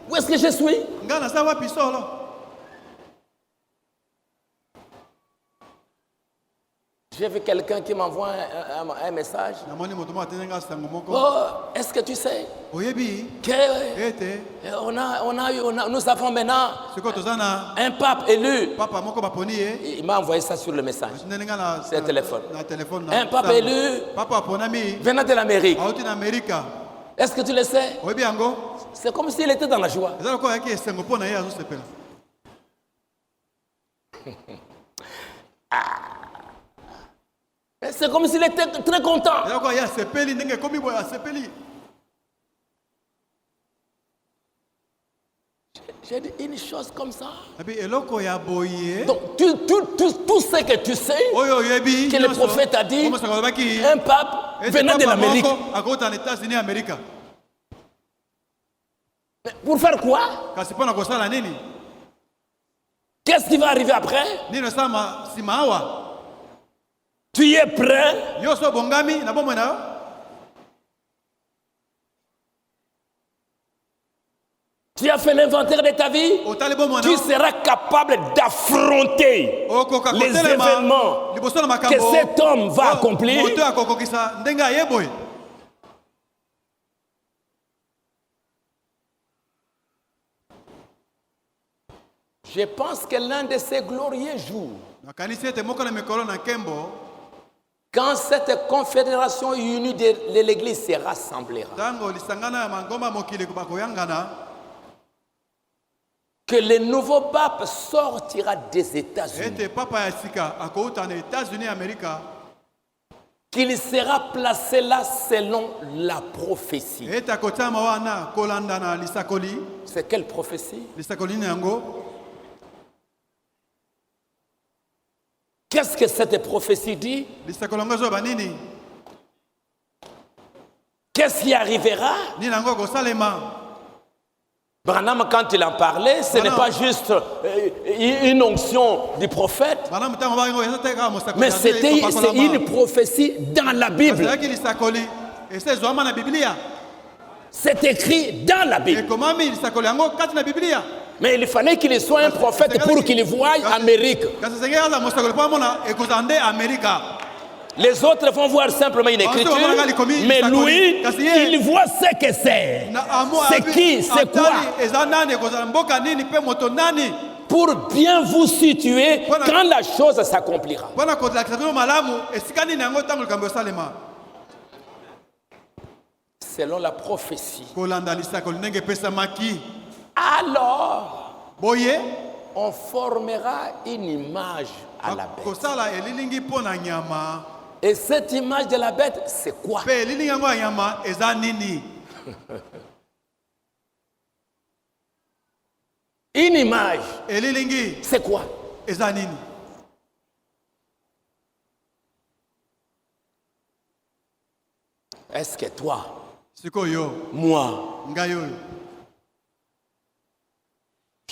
Où est-ce que je suis? J'ai vu quelqu'un qui m'envoie un message. Oh, est-ce que tu sais que nous avons maintenant un pape élu. Il m'a envoyé ça sur le message. C'est le téléphone. Un pape élu venant de l'Amérique. Est-ce que tu le sais? C'est comme s'il était dans la joie. C'est comme s'il était très content. J'ai dit une chose comme ça. Donc tout ce que tu sais, que le prophète a dit, un pape venant de l'Amérique. Pour faire quoi? Qu'est-ce qui va arriver après? Tu es prêt? Tu as fait l'inventaire de ta vie? Tu seras capable d'affronter les événements que cet homme va accomplir. Je pense que l'un de ces glorieux jours, quand cette confédération unie de l'Église se rassemblera, que le nouveau pape sortira des États-Unis, qu'il sera placé là selon la prophétie. C'est quelle prophétie? Qu'est-ce que cette prophétie dit? Qu'est-ce qui arrivera? Branham, quand il en parlait, ce n'est pas juste une onction du prophète, mais c'est une prophétie dans la Bible. C'est écrit dans la Bible. Mais il fallait qu'il soit un prophète pour qu'il voie Amérique. Les autres vont voir simplement une écriture, mais lui, il voit ce que c'est. C'est qui, c'est quoi? Pour bien vous situer quand la chose s'accomplira. Selon la prophétie. Alors, on formera une image à la bête. Et cette image de la bête, c'est quoi? Une image, c'est quoi? Est-ce que toi, moi,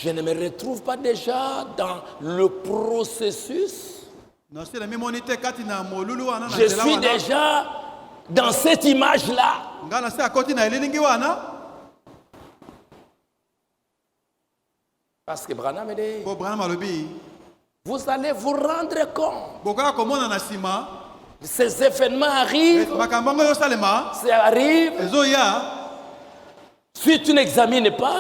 je ne me retrouve pas déjà dans le processus? Je suis déjà dans cette image-là. Parce que Branham dit, vous allez vous rendre compte. Ces événements arrivent. Ça arrive. Si tu n'examines pas,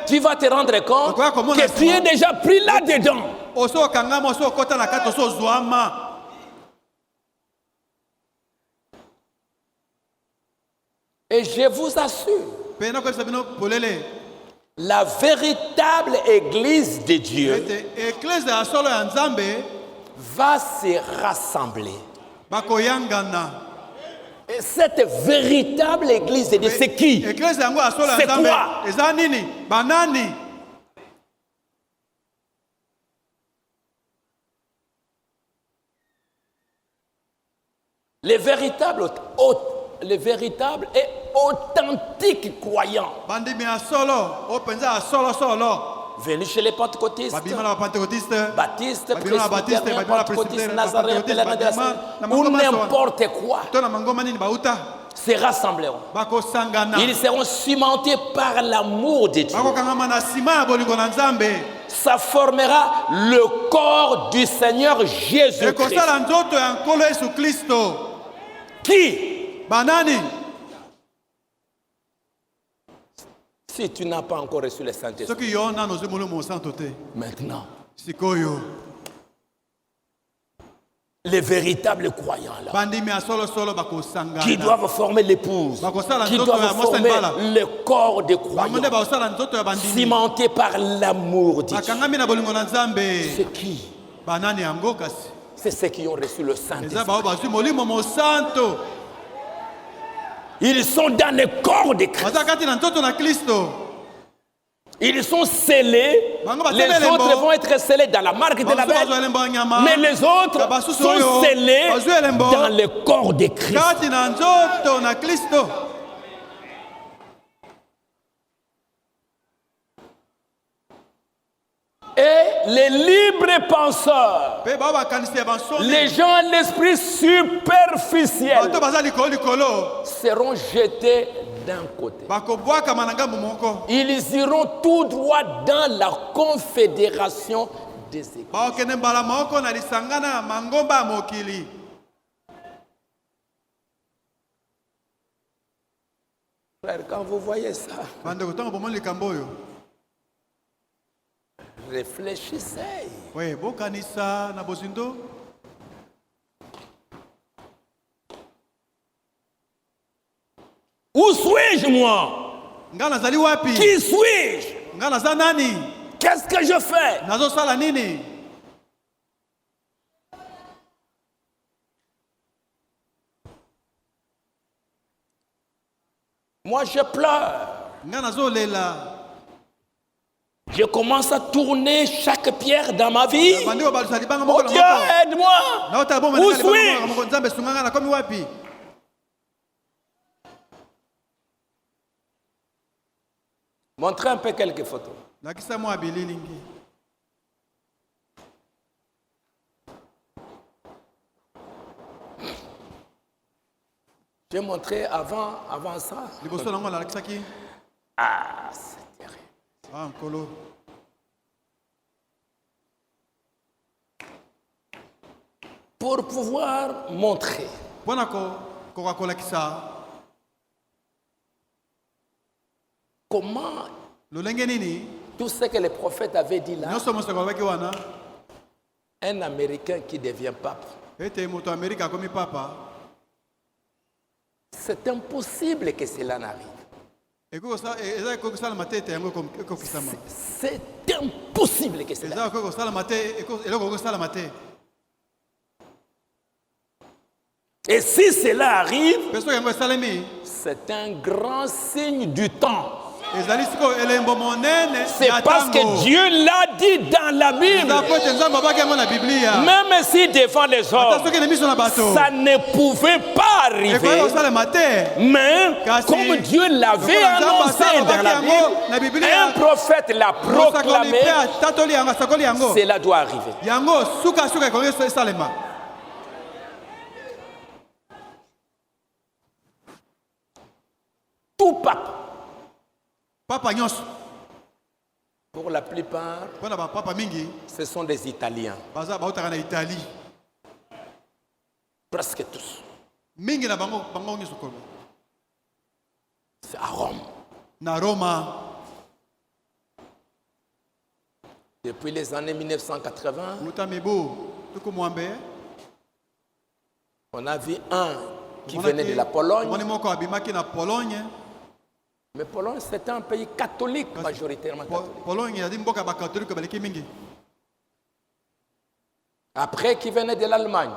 tu vas te rendre compte que tu es déjà pris là-dedans. Et je vous assure, la véritable Église de Dieu va se rassembler. Et cette véritable Église de Dieu, c'est qui? C'est quoi? Les véritables et authentiques croyants venus chez les pentecôtistes, baptistes, presbytériens, pentecôtistes, nazaréens, pèlerins de la Sainte, ou n'importe quoi. se rassembleront. Ils seront cimentés par l'amour de Dieu. Ça formera le corps du Seigneur Jésus-Christ. Qui? Si tu n'as pas encore reçu le Saint-Esprit, maintenant, les véritables croyants là, qui doivent former l'épouse, qui doivent former le corps des croyants, cimentés par l'amour de Dieu. C'est qui? C'est ceux qui ont reçu le Saint-Esprit. Ils sont dans le corps de Christ. Ils sont scellés. Les autres vont être scellés dans la marque de la bête. Mais les autres sont scellés dans le corps de Christ. Et les libres penseurs, les gens à l'esprit superficiel, seront jetés d'un côté. Ils iront tout droit dans la confédération des églises. Frère, quand vous voyez ça, réfléchissez. Où suis-je, moi? Qui suis-je? Qu'est-ce que je fais? Moi, je pleure. Je commence à tourner chaque pierre dans ma vie. Oh Dieu, aide-moi. Où suis-je? Montrez un peu quelques photos. J'ai montré avant ça. Ah, c'est terrible. Pour pouvoir montrer comment tout ce que les prophètes avaient dit là, un Américain qui devient pape, c'est impossible que cela n'arrive. C'est impossible que cela arrive. Et si cela arrive, c'est un grand signe du temps. C'est parce que Dieu l'a dit dans la Bible. Même si devant les hommes, ça ne pouvait pas arriver. Mais comme Dieu l'avait annoncé dans la Bible, un prophète l'a proclamé, cela doit arriver. Tout pape, pour la plupart, ce sont des Italiens. Presque tous. C'est à Rome. Depuis les années 1980, on a vu un qui venait de la Pologne. Mais Pologne, c'est un pays catholique, majoritairement catholique. Après, qui venait de l'Allemagne.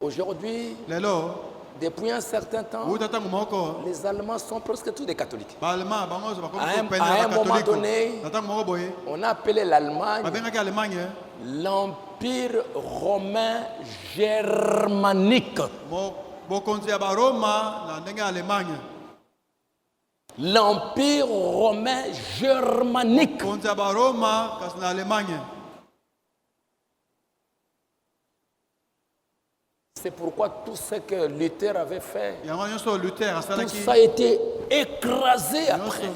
Aujourd'hui, depuis un certain temps, les Allemands sont presque tous des catholiques. À un moment donné, on a appelé l'Allemagne l'Empire romain germanique. L'Empire romain germanique. C'est pourquoi tout ce que Luther avait fait, tout ça a été écrasé après.